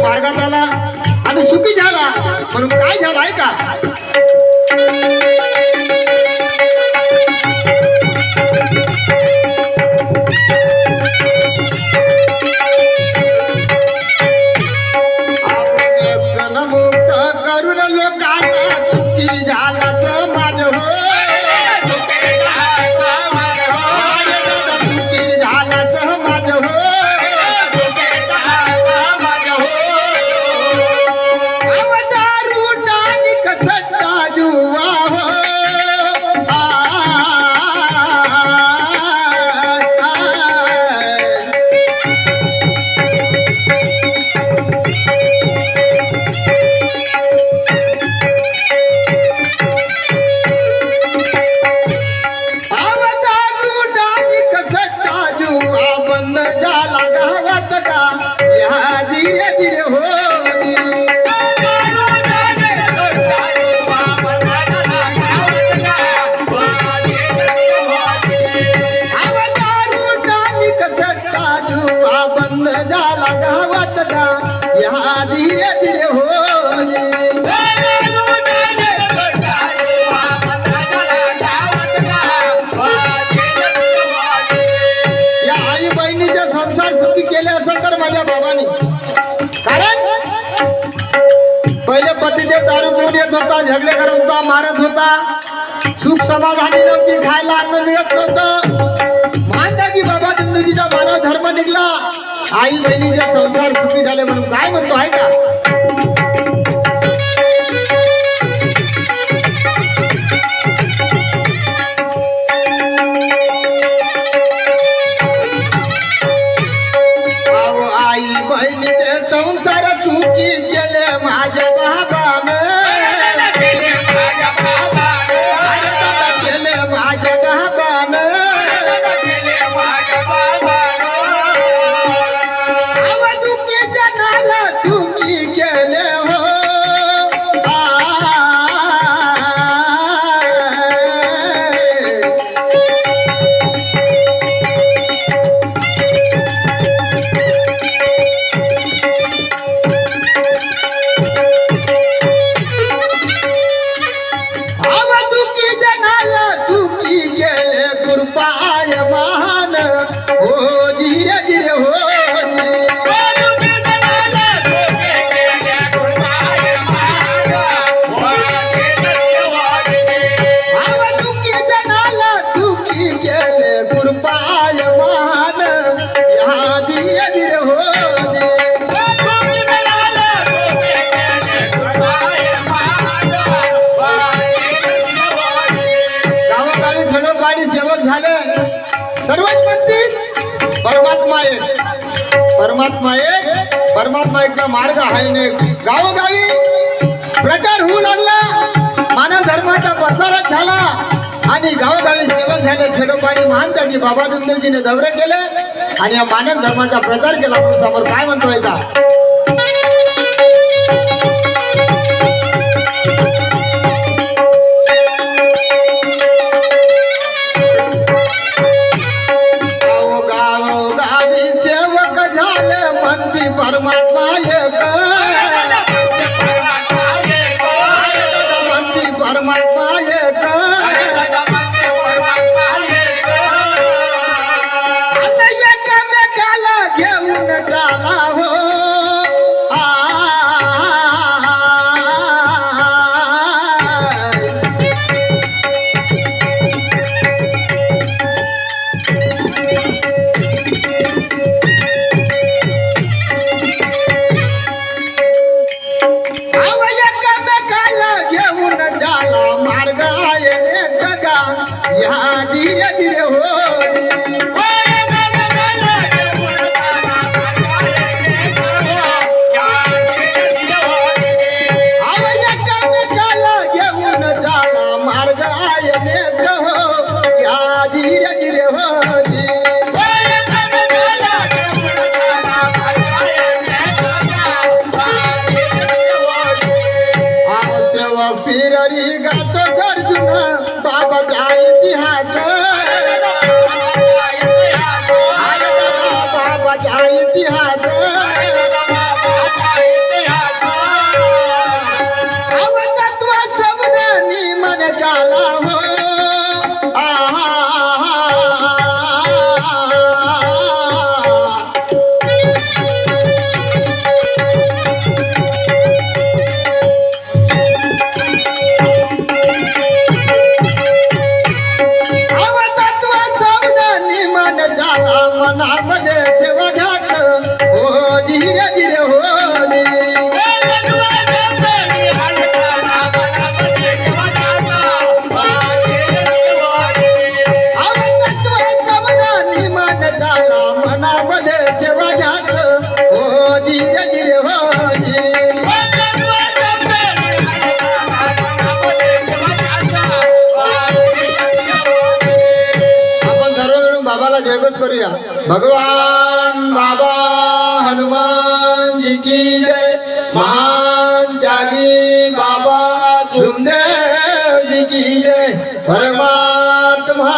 मार्गात आला आणि सुखी झाला म्हणून काय झालं आहे का मुक्त करून लोकांना सुखी झाला समाज हो सुखी झाला समाज हो अवतारू नानिक सट्टा जुवा हो बंद झाला गावात का या धीरे धीरे हो बंद झाला गावात का या धीरे धीरे हो संसार सुखी केले असेल तर माझ्या बाबांनी कारण पहिले पतिदेव दारू पिऊन येत होता झगडे करत होता मारत होता सुख समाधानी नव्हती खायला अन्न मिळत नव्हतं मानता की बाबा जिंदगीचा मानव धर्म निघला आई बहिणीचे संसार सुखी झाले म्हणून काय म्हणतो आहे का आई बहिणीचे संसार सुखी केले माझ्या बाबानं केले माझ्या बाबानं दुःखी जनाला सुखी केले हो कृपाय महान हो धीरे धीरे हो दुःखी जनाला सुखी केले कृपाय महान या धीरे धीरे हो गावोगावी घरोघरी सेवक झाले सर्वच म्हणतील परमात्मा एक परमात्मा मार्ग आहे ने गावोगावी प्रचार होऊ लागला मानव धर्माचा प्रसारच झाला आणि गावोगावी सेवक झाले खेडोपाडी महानता की बाबा दुमदेवजीने दौरे केले आणि या मानव धर्माचा प्रचार केला आपण समोर काय म्हणतोय का परमात्मा एक मंत्री परमात्मा एक एकमेकाला घेऊन चाला हो मार्ग आहे जगा या धीरे धीरे हो घेऊन जाला मार्ग आहे या धीरे धीरे हो फिररी गातो गर्जुन बाबाचा इतिहास बाबाचा इतिहास झाला मनामध्ये ठेवा ध्यास हो धीरे धीरे हो मन झाला मनामध्ये ठेवा ध्यास हो धीरे धीरे हो आपण सर्व मिळून बाबाला जयघोष करूया भगवान बाबा हनुमान जी की जय महान त्यागी बाबा भीमदेव जी की जय परमात्मा